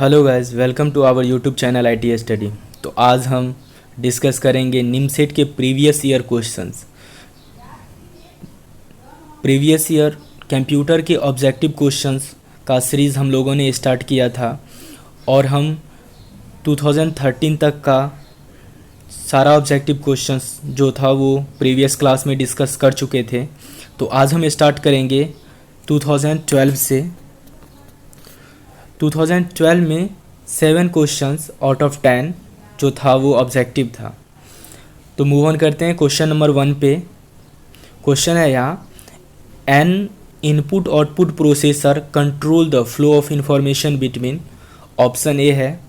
Hello guys, welcome to our YouTube channel I study. तो आज हम डिस्कस करेंगे निमसेट के previous year questions. Previous year computer के ऑब्जेक्टिव क्वेश्चंस का सीरीज़ हम लोगों ने स्टार्ट किया था और हम 2013 तक का सारा ऑब्जेक्टिव क्वेश्चंस जो था वो प्रीवियस क्लास में डिस्कस कर चुके थे। तो आज हम स्टार्ट करेंगे 2012 से। 2012 में 7 क्वेश्चंस आउट ऑफ 10 जो था वो ऑब्जेक्टिव था। तो मूव ऑन करते हैं क्वेश्चन नंबर 1 पे। क्वेश्चन है यहाँ, an input output processor control the flow of information between. Option A है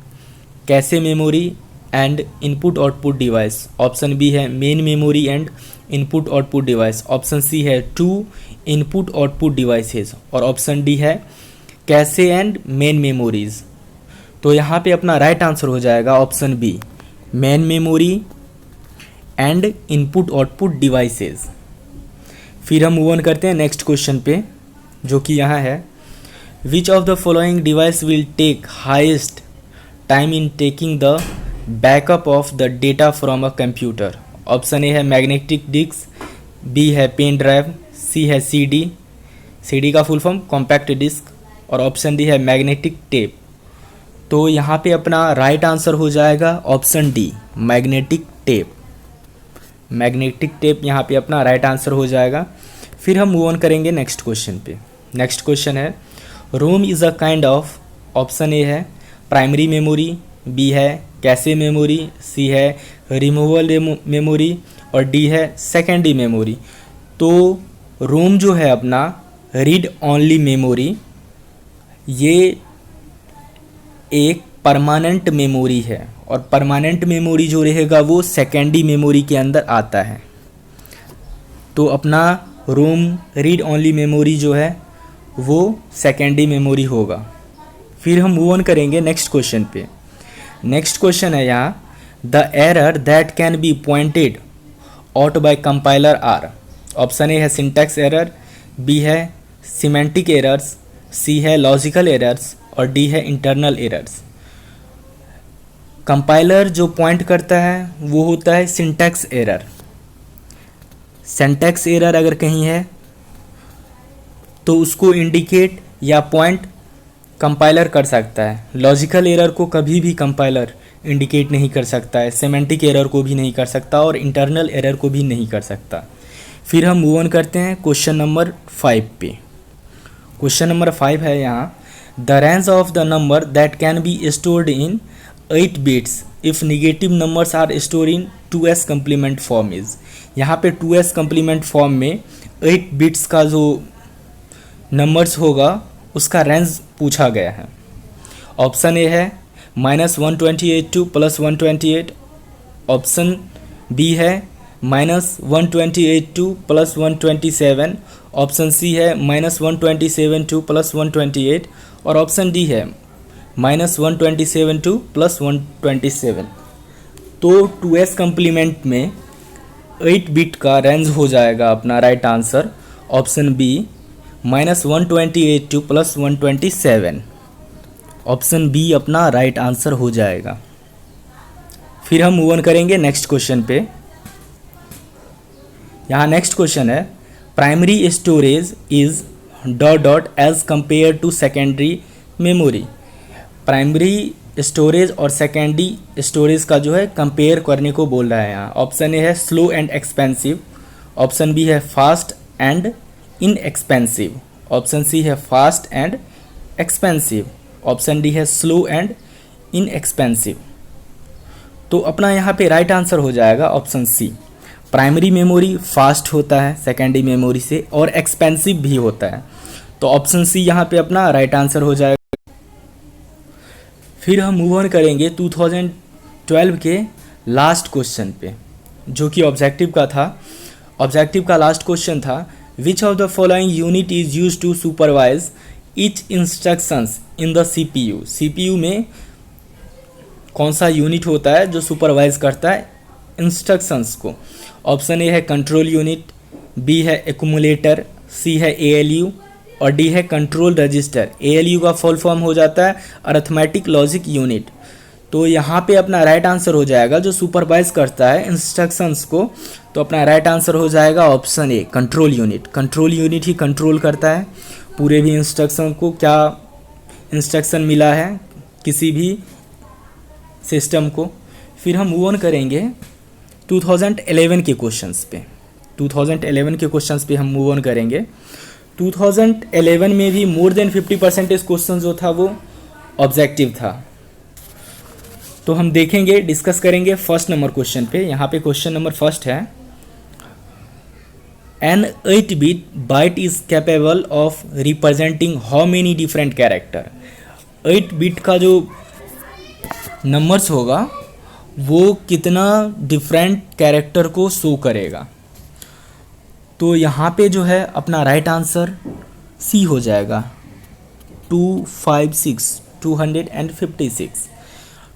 cache memory and input output device. Option B है main memory and input output device. Option C है 2 input output devices और option D है cache and main memories. तो यहाँ पे अपना right answer हो जाएगा option B, main memory and input output devices. फिर हम मूव ऑन करते हैं नेक्स्ट क्वेश्चन पे, जो कि यहाँ है, which of the following device will take highest time in taking the backup of the data from a computer. Option A है मैग्नेटिक डिस्क, बी है पेन ड्राइव, सी है सीडी का फुल फॉर्म कॉम्पैक्ट डिस्क और option D है magnetic tape. तो यहाँ पे अपना राइट आंसर हो जाएगा option D, magnetic tape. Magnetic tape यहाँ पे अपना राइट आंसर हो जाएगा। फिर हम मूव ऑन करेंगे नेक्स्ट क्वेश्चन पे। नेक्स्ट क्वेश्चन है, ROM is a kind of. Option A है प्राइमरी मेमोरी, बी है कैशे मेमोरी, सी है रिमूवल मेमोरी और डी है सेकेंडरी मेमोरी। तो रोम जो है अपना रीड ओनली मेमोरी, ये एक परमानेंट मेमोरी है और परमानेंट मेमोरी जो रहेगा वो सेकेंडरी मेमोरी के अंदर आता है। तो अपना रोम रीड ओनली मेमोरी जो है वो सेकेंडरी मेमोरी होगा। फिर हम मूव ऑन करेंगे नेक्स्ट क्वेश्चन पे। नेक्स्ट क्वेश्चन है यहाँ, the error that can be pointed out by compiler are. Option A है सिंटैक्स एरर, बी है सिमेंटिक एरर्स, सी है लॉजिकल एरर्स और डी है इंटरनल एरर्स। कंपाइलर जो पॉइंट करता है वो होता है सिंटैक्स एरर। सिंटैक्स एरर अगर कहीं है तो उसको इंडिकेट या पॉइंट कंपाइलर कर सकता है। लॉजिकल एरर को कभी भी कंपाइलर इंडिकेट नहीं कर सकता है, सिमेंटिक एरर को भी नहीं कर सकता और इंटरनल एरर को भी नहीं कर सकता। फिर हम मूव ऑन करते हैं क्वेश्चन नंबर 5 पे। क्वेश्चन नंबर 5 है यहाँ, the range of the number that can be stored in 8 bits if negative numbers are store in 2s complement form is. यहाँ पे 2s कम्प्लीमेंट फॉर्म में 8 बिट्स का जो नंबर्स होगा उसका रेंज पूछा गया है। ऑप्शन ए है -128 +128, ऑप्शन बी है -128 +127, ऑप्शन सी है -127 +128 और ऑप्शन डी है -127 +127। तो 2s कम्प्लीमेंट में 8 बिट का रेंज हो जाएगा अपना right answer option B, -128 +127। Option B अपना राइट आंसर हो जाएगा। फिर हम मूव ऑन करेंगे नेक्स्ट क्वेश्चन पे। यहाँ नेक्स्ट क्वेश्चन है, primary storage is ... as compare to secondary memory. Primary storage और सेकेंडरी स्टोरेज का जो है कंपेयर करने को बोल रहा है यहाँ। ऑप्शन ए है slow and expensive, option B है fast and inexpensive, option C है fast and expensive, option D है स्लो एंड इनएक्सपेंसिव। तो अपना यहाँ पे राइट आंसर हो जाएगा option C, primary memory fast होता है सेकेंडरी मेमोरी से और एक्सपेंसिव भी होता है। तो ऑप्शन सी यहाँ पे अपना राइट आंसर हो जाएगा। फिर हम मूव ऑन करेंगे 2012 के लास्ट क्वेश्चन पे, जो कि ऑब्जेक्टिव का था। ऑब्जेक्टिव का लास्ट क्वेश्चन था, which of the following unit is use to supervise each instructions in the CPU. CPU में कौन सा यूनिट होता है जो सुपरवाइज करता है इंस्ट्रक्शंस को। ऑप्शन ए है कंट्रोल यूनिट, बी है एक्यूमुलेटर, सी है एएलयू और डी है कंट्रोल रजिस्टर। ALU का फुल फॉर्म हो जाता है अरिथमेटिक लॉजिक यूनिट। तो यहाँ पे अपना राइट आंसर हो जाएगा जो सुपरवाइज करता है इंस्ट्रक्शंस को, तो अपना राइट आंसर हो जाएगा option A control unit. Control unit he control करता है पूरे भी इंस्ट्रक्शन को, क्या इंस्ट्रक्शन मिला है किसी भी सिस्टम को। फिर हम मूव ऑन करेंगे 2011 के क्वेश्चंस पे। 2011 के क्वेश्चंस पे हम मूव ऑन करेंगे। 2011 में भी मोर देन 50% क्वेश्चन जो था वो ऑब्जेक्टिव था। तो हम देखेंगे, डिस्कस करेंगे फर्स्ट नंबर क्वेश्चन पे। यहाँ पे क्वेश्चन नंबर फर्स्ट है, an 8-bit byte is capable of representing how many different character. 8 bit का जो नंबर्स होगा वो कितना डिफरेंट कैरेक्टर को शो करेगा। तो यहाँ पे जो है अपना राइट आंसर सी हो जाएगा 256 256।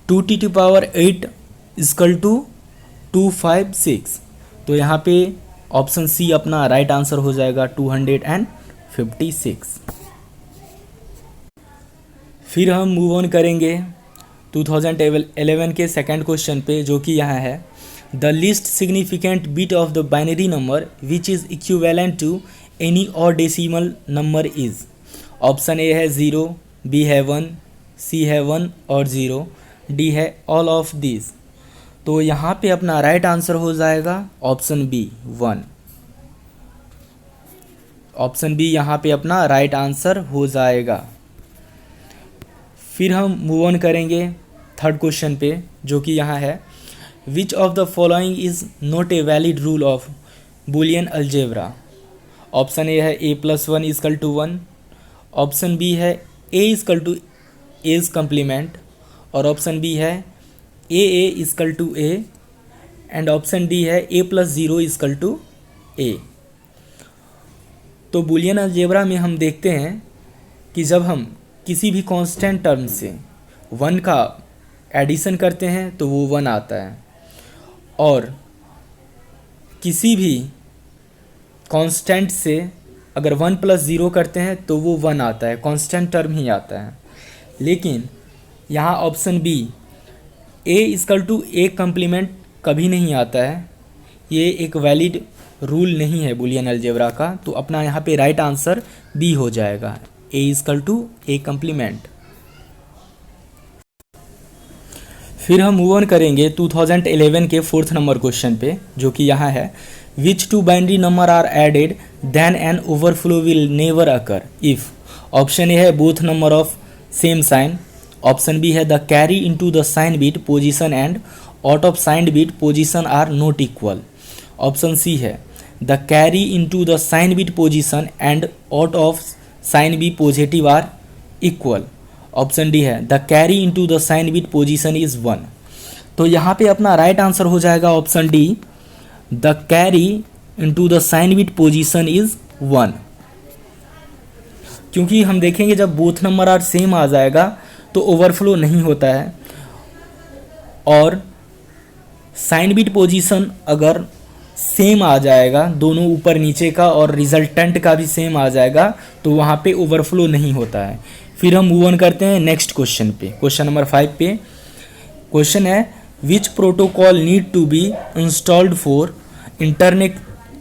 2^8 इक्वल टू 256। तो यहाँ पे ऑप्शन सी अपना राइट आंसर हो जाएगा 256। फिर हम मूव ऑन करेंगे 2011 के सेकंड क्वेश्चन पे, जो कि यहाँ है, the least significant bit of the binary number which is equivalent to any odd decimal number is. Option A है 0, बी है 1, सी है 1 और 0, डी है ऑल ऑफ दिस। तो यहाँ पे अपना राइट आंसर हो जाएगा ऑप्शन बी 1। ऑप्शन बी यहाँ पे अपना राइट आंसर हो जाएगा। फिर हम मूव ऑन करेंगे थर्ड क्वेश्चन पे, जो कि यहाँ है, which of the following is not a valid rule of Boolean algebra. Option A है a+1 equal to 1, option B है a equal to A's complement, और ऑप्शन बी है a equal to a, and option D है a+0 equal to a। तो Boolean algebra में हम देखते हैं कि जब हम किसी भी कांस्टेंट टर्म से 1 का एडिशन करते हैं तो वो 1 आता है, और किसी भी कांस्टेंट से अगर 1+0 करते हैं तो वो 1 आता है, कांस्टेंट टर्म ही आता है। लेकिन यहाँ option B a equal to a complement कभी नहीं आता है, ये एक वैलिड रूल नहीं है बुलियन अलजेब्रा का। तो अपना यहाँ पे राइट आंसर बी हो जाएगा, a equal to a complement. फिर हम मूव ऑन करेंगे 2011 के फोर्थ नंबर क्वेश्चन पे, जो कि यहाँ है, which 2 binary number are added then an overflow will never occur if. Option A है both number of same sign, option B है the carry into the sign bit position and out of sign bit position are not equal, option C है the carry into the sign bit position and out of sign be positive are equal, option D है the carry into the sign bit position is 1। तो यहाँ पे अपना right answer हो जाएगा option D, the carry into the sign bit position is 1। क्योंकि हम देखेंगे जब बोथ नंबर आर सेम आ जाएगा तो ओवरफ्लो नहीं होता है, और साइन बिट पोजीशन अगर सेम आ जाएगा, दोनों ऊपर नीचे का और रिजल्टेंट का भी सेम आ जाएगा, तो वहाँ पे ओवरफ्लो नहीं होता है। फिर हम मूव ऑन करते हैं नेक्स्ट क्वेश्चन पे, क्वेश्चन नंबर 5 पे। क्वेश्चन है, which protocol need to be installed for internet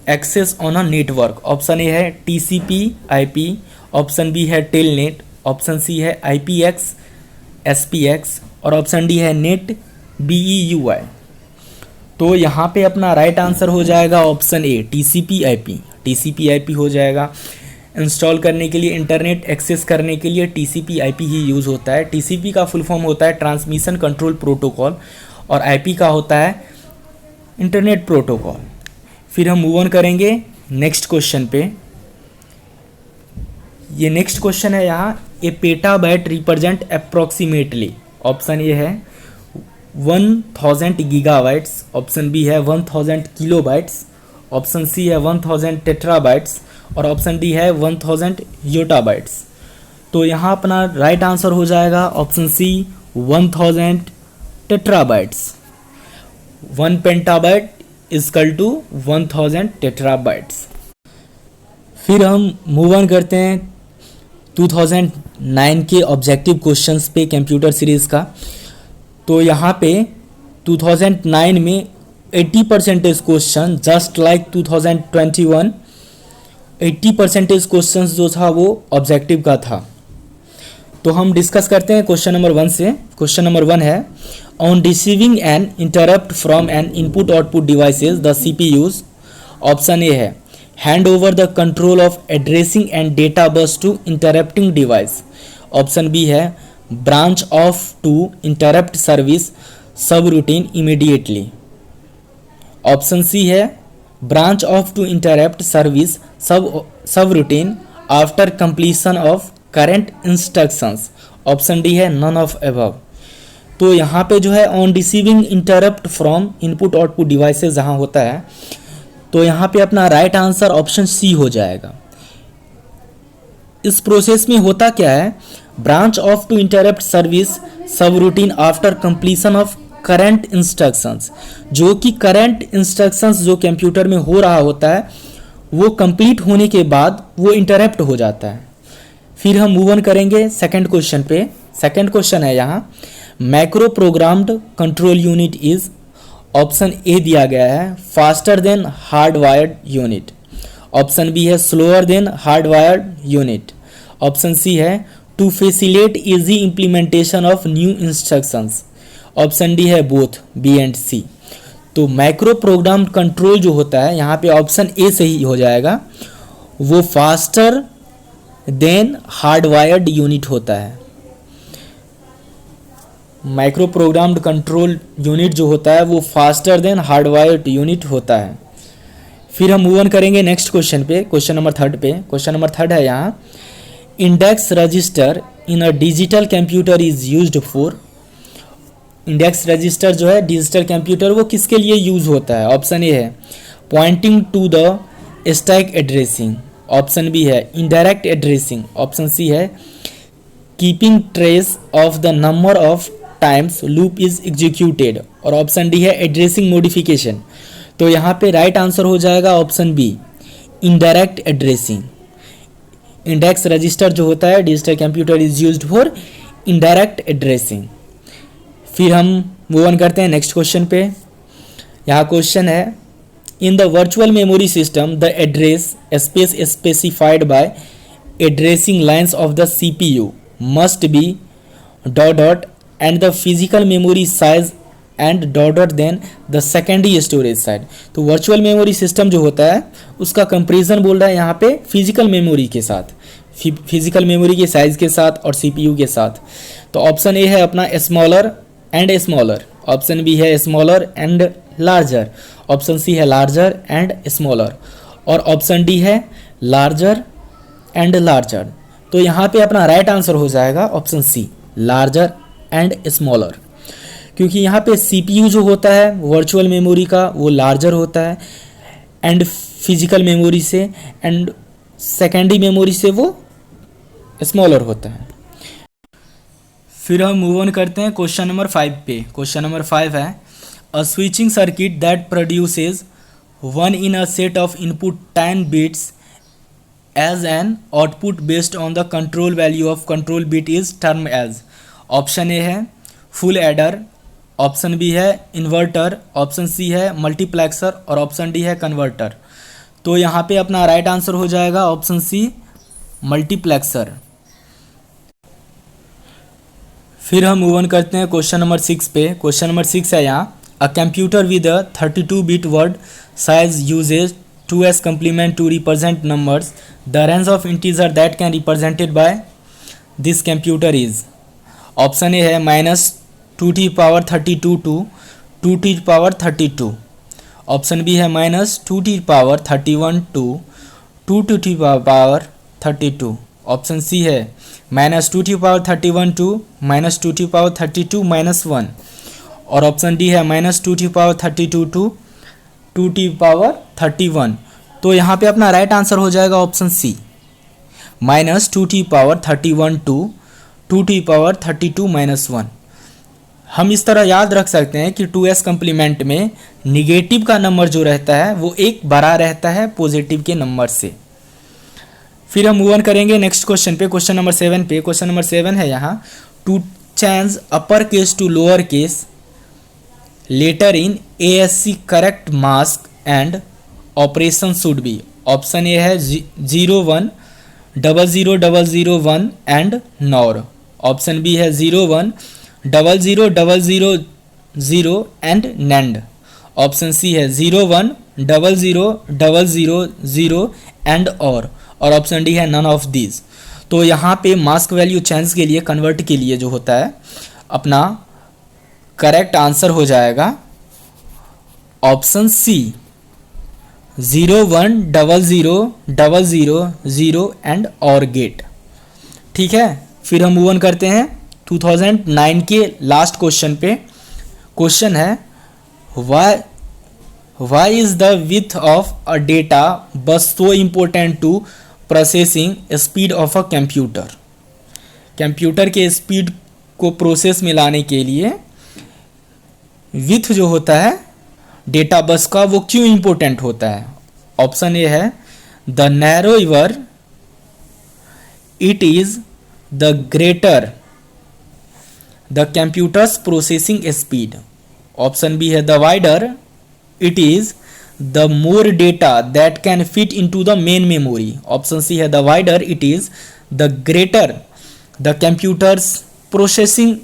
access on a network. Option A है TCP/IP, ऑप्शन बी है टेलनेट, ऑप्शन सी है IPX SPX, और ऑप्शन डी है नेट BEUI। तो यहाँ पे अपना राइट आंसर हो जाएगा ऑप्शन ए TCP/IP। TCP/IP हो जाएगा। इंस्टॉल करने के लिए, इंटरनेट एक्सेस करने के लिए TCP/IP ही यूज़ होता है। TCP का फुल फॉर्म होता है ट्रांसमिशन कंट्रोल प्रोटोकॉल, और IP का होता है इंटरनेट प्रोटोकॉल। फिर हम मूव ऑन करेंगे नेक्स्ट क्वेश्चन पे। ये नेक्स्ट क्वेश्चन है यहाँ, a petabyte represent approximately. Option A है 1000 गीगाबाइट्स, ऑप्शन बी है 1000 किलोबाइट्स, ऑप्शन सी है 1000 टेट्राबाइट्स, और ऑप्शन डी है 1000 योटाबाइट्स। तो यहाँ अपना राइट आंसर हो जाएगा option C 1000 terabytes. 1 petabyte equal to 1000 terabytes. फिर हम मूव ऑन करते हैं 2009 के ऑब्जेक्टिव क्वेश्चंस पे कंप्यूटर सीरीज़ का। तो यहाँ पे 2009 में 80% क्वेश्चन जस्ट लाइक 2021 80% क्वेश्चंस जो था वो ऑब्जेक्टिव का था। तो हम डिस्कस करते हैं क्वेश्चन नंबर 1 से। क्वेश्चन नंबर 1 है, on receiving an interrupt from an input output devices the CPUs। Option A है hand over the control of addressing and data bus to interrupting device. Option B है branch off to interrupt service subroutine immediately. Option C है branch off to interrupt service subroutine after completion of current instructions. Option D है none of above. तो यहाँ पे जो है on receiving interrupt from input output devices जहाँ होता है, तो यहाँ पे अपना राइट आंसर ऑप्शन सी हो जाएगा। इस प्रोसेस में होता क्या है, branch off to interrupt service subroutine after completion of current instructions, जो कि करंट इंस्ट्रक्शंस जो कंप्यूटर में हो रहा होता है वो कंप्लीट होने के बाद वो इंटरप्ट हो जाता है। फिर हम मूव ऑन करेंगे सेकंड क्वेश्चन पे। सेकंड क्वेश्चन है यहाँ, macro programmed control unit is. Option A दिया गया है faster than hardwired unit. Option B है slower than hardwired unit. Option C है to facilitate easy implementation of new instructions. Option D है both B and C. तो micro program control जो होता है यहाँ पे ऑप्शन ए सही हो जाएगा, वो faster than hardwired unit होता है। माइक्रो प्रोग्राम्ड कंट्रोल यूनिट जो होता है वो faster than hardwired unit होता है। फिर हम मूव ऑन करेंगे नेक्स्ट क्वेश्चन पे, क्वेश्चन नंबर 3 पे। क्वेश्चन नंबर 3 है यहाँ, index register in a digital computer is used for. Index register जो है डिजिटल कंप्यूटर वो किसके लिए यूज होता है। ऑप्शन ए है pointing to the stack addressing. Option B है इनडायरेक्ट एड्रेसिंग। ऑप्शन सी है keeping trace of the number of times loop is executed. और ऑप्शन डी है एड्रेसिंग मॉडिफिकेशन। तो यहाँ पे राइट आंसर हो जाएगा option B indirect addressing. Index register जो होता है digital computer is used for indirect addressing. फिर हम मूव ऑन करते हैं नेक्स्ट क्वेश्चन पे। यहाँ क्वेश्चन है, in the virtual memory system the address space specified by addressing lines of the CPU must be dot dot and the physical memory size and dot dot than the secondary storage side. तो virtual memory system जो होता है उसका comparison बोल रहा है यहाँ पे फिजिकल मेमोरी के साथ, फिजिकल मेमोरी के साइज के साथ और CPU के साथ। तो ऑप्शन ए है अपना smaller and smaller. Option B है smaller and larger. Option C है लार्जर एंड स्मॉलर। और ऑप्शन डी है लार्जर एंड लार्जर। तो यहाँ पे अपना राइट आंसर हो जाएगा option C larger and smaller, क्योंकि यहाँ पे CPU जो होता है वर्चुअल मेमोरी का वो लार्जर होता है एंड फिजिकल मेमोरी से एंड सेकेंडरी मेमोरी से वो स्मॉलर होता है। फिर हम मूव ऑन करते हैं क्वेश्चन नंबर 5 पे। क्वेश्चन नंबर 5 है, a switching circuit that produces one in a set of input 10 bits as an output based on the control value of control bit is term as. Option A है full adder. Option B है inverter. Option C है multiplexer और option D है converter. तो यहाँ पे अपना right answer हो जाएगा ऑप्शन सी मल्टीप्लेक्सर। फिर हम मूव ऑन करते हैं क्वेश्चन नंबर 6 पे। क्वेश्चन नंबर 6 है यहाँ, a computer with a 32 bit word size uses 2s complement to represent numbers. The range of integer that can represented by this computer is। Option A है -2^32 to 2^32। Option B है -2^31 to 2^32। Option C है -2^31 to -2^32-1। और option D है -2^32 to 2^31। तो यहाँ पे अपना right answer हो जाएगा ऑप्शन सी -2^31 to 2^32-1। हम इस तरह याद रख सकते हैं कि 2s कम्प्लीमेंट में निगेटिव का नंबर जो रहता है वो एक बड़ा रहता है पॉजिटिव के नंबर से। फिर हम मूव ऑन करेंगे नेक्स्ट क्वेश्चन पे, क्वेश्चन नंबर 7 पे। क्वेश्चन नंबर 7 है यहाँ, to change upper case to lower case letter in ASC correct mask and operation should be. Option A है 01 00 एंड नॉर। ऑप्शन बी है 01 00 एंड नैंड। ऑप्शन सी है 01 00 and और option D है none of these. तो यहाँ पे mask value change के लिए, कन्वर्ट के लिए जो होता है, अपना करेक्ट आंसर हो जाएगा ऑप्शन सी 01 00 एंड और गेट। ठीक है, फिर हम मूव ऑन करते हैं 2009 के लास्ट क्वेश्चन पे। क्वेश्चन है, why is the width of a data bus so important to processing speed of a computer। Computer के स्पीड को प्रोसेस में लाने के लिए विथ जो होता है डेटा बस का, वो क्यों इंपॉर्टेंट होता है। ऑप्शन ए है the narrower it is the greater the computer's processing speed. Option B है the wider it is the more data that can fit into the main memory। Option C है the wider it is the greater the computer's processing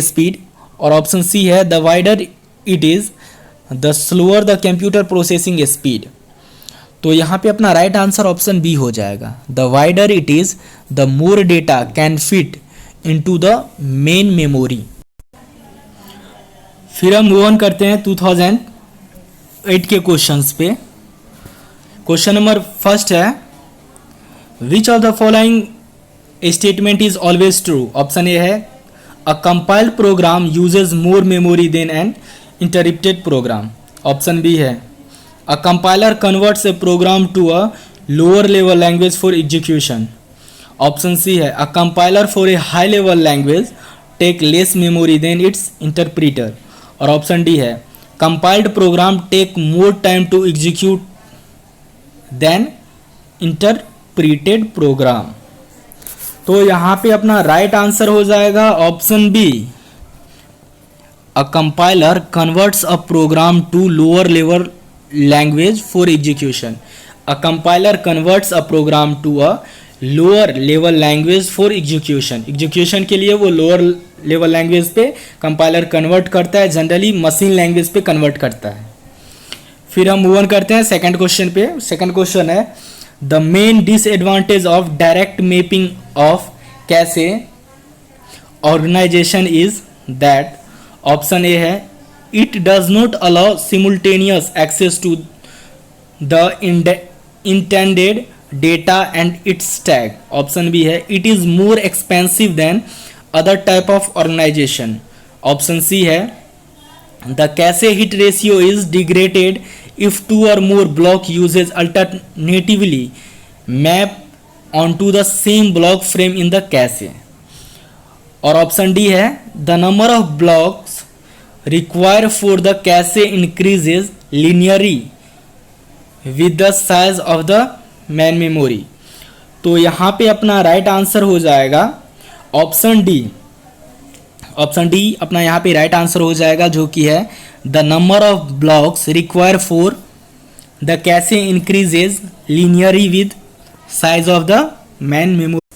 speed। और option C है the wider it is the slower the computer processing speed। तो यहाँ पे अपना right answer option B हो जाएगा, the wider it is the more data can fit into the main memory। फिर हम मूव ऑन करते हैं 2008 के क्वेश्चंस पे। क्वेश्चन नंबर फर्स्ट है, which of the following statement is always true. Option A है a compiled program uses more memory than an interpreted program. Option B है a compiler converts a program to a lower level language for execution. Option C है a compiler for a high level language take less memory than its interpreter. और option D है compiled program take more time to execute than interpreted programme. तो यहाँ पे अपना right answer हो जाएगा option B, a compiler converts a program to lower level language for execution. A compiler converts a program to a lower level language for execution. Execution के लिए वो lower level language पे compiler convert करता है, generally machine language पे convert करता है। फिर हम मूव ऑन करते हैं सेकंड क्वेश्चन पे। सेकंड क्वेश्चन है, the main disadvantage of direct mapping of cache organisation is that. Option A है it does not allow simultaneous access to the intended data and its tag। Option B है it is more expensive than other type of organisation. Option C है the cache hit ratio is degraded if two or more block uses alternatively map on to the same block frame in the cache. और option D है the number of blocks require for the cache increases linearly with the size of the main memory. तो यहाँ पे अपना right answer हो जाएगा option D. Option D अपना यहाँ पे राइट आंसर हो जाएगा, जो कि है the number of blocks require for the cache increases linearly with size of the main memory.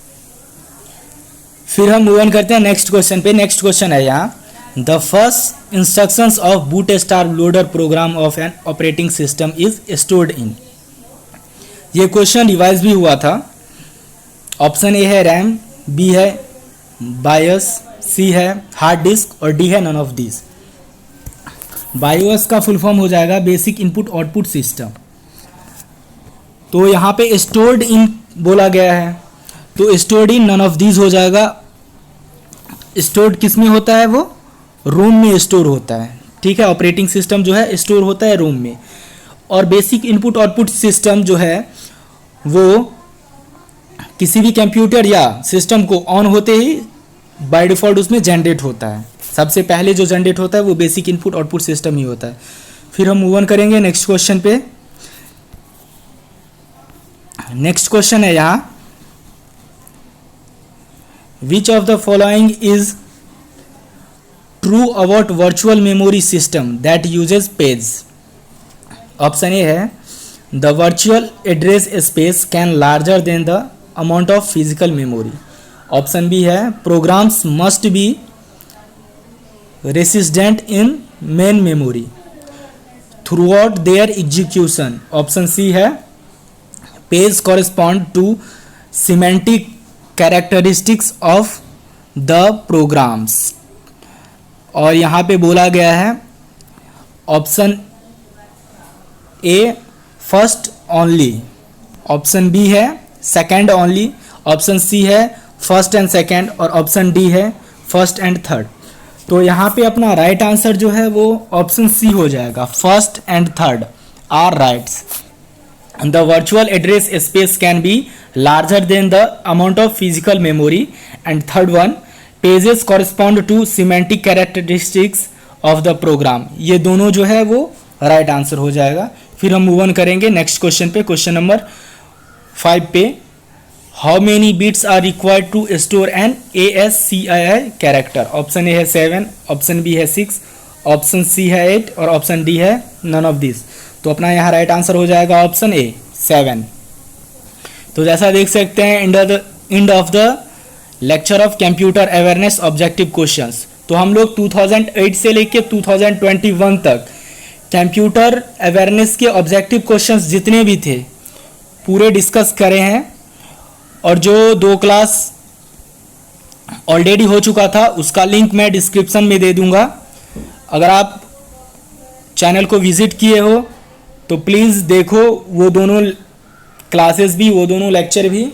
फिर हम मूव ऑन करते हैं नेक्स्ट क्वेश्चन पे। नेक्स्ट क्वेश्चन है यहाँ, the first instructions of bootstrap loader program of an operating system is stored in. ये question revise भी हुआ था। ऑप्शन ए है रैम, बी है बायोस, सी है हार्ड डिस्क और डी है नन ऑफ दिस। बायोस का फुल फॉर्म हो जाएगा बेसिक इनपुट आउटपुट सिस्टम। तो यहाँ पे स्टोर्ड इन बोला गया है, तो stored in none of this हो जाएगा। स्टोर्ड किस में होता है, वो रोम में स्टोर होता है। ठीक है, ऑपरेटिंग सिस्टम जो है स्टोर होता है रोम में। और बेसिक इनपुट आउटपुट सिस्टम जो है वो किसी भी कंप्यूटर या सिस्टम को ऑन होते ही बाय डिफ़ॉल्ट उसमें जनरेट होता है। सबसे पहले जो जनरेट होता है वो बेसिक इनपुट आउटपुट सिस्टम ही होता है। फिर हम मूव ऑन करेंगे नेक्स्ट क्वेश्चन पे। नेक्स्ट क्वेश्चन है यहाँ, which of the following is true about virtual memory system that uses page. Option A है the virtual address space can larger than the amount of physical memory. Option B है programs must be resident in main memory throughout their execution. Option C है page correspond to semantic characteristics of the programs. और यहाँ पे बोला गया है option A first only, option B है second only, option C है first and second और ऑप्शन डी है फर्स्ट एंड थर्ड। तो यहाँ पे अपना राइट आंसर जो है वो ऑप्शन सी हो जाएगा, first and third are rights. The virtual address space can be larger than the amount of physical memory and third one pages correspond to semantic characteristics of the program. ये दोनों जो है वो right answer हो जाएगा। फिर हम move on करेंगे नेक्स्ट क्वेश्चन पे, क्वेश्चन नंबर 5 पे। How many bits are required to store an ASCII character. Option A है 7, ऑप्शन बी है 6, ऑप्शन सी है 8 और ऑप्शन डी है नन ऑफ दिस। तो अपना यहाँ राइट आंसर हो जाएगा ऑप्शन ए 7। तो जैसा देख सकते हैं end of the lecture of computer awareness objective questions. तो हम लोग 2008 से लेके 2021 तक कंप्यूटर अवेयरनेस के ऑब्जेक्टिव क्वेश्चंस जितने भी थे पूरे डिस्कस करे हैं। और जो 2 क्लास ऑलरेडी हो चुका था उसका लिंक मैं डिस्क्रिप्शन में दे दूंगा। अगर आप चैनल को विजिट किए हो तो प्लीज़ देखो वो दोनों क्लासेस भी, वो दोनों लेक्चर भी।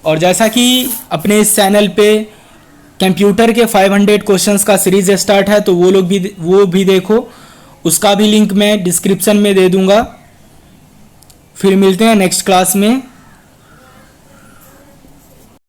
और जैसा कि अपने इस चैनल पे कंप्यूटर के 500 क्वेश्चंस का सीरीज स्टार्ट है तो वो भी देखो, उसका भी लिंक मैं डिस्क्रिप्शन में दे दूंगा। फिर मिलते हैं नेक्स्ट क्लास में।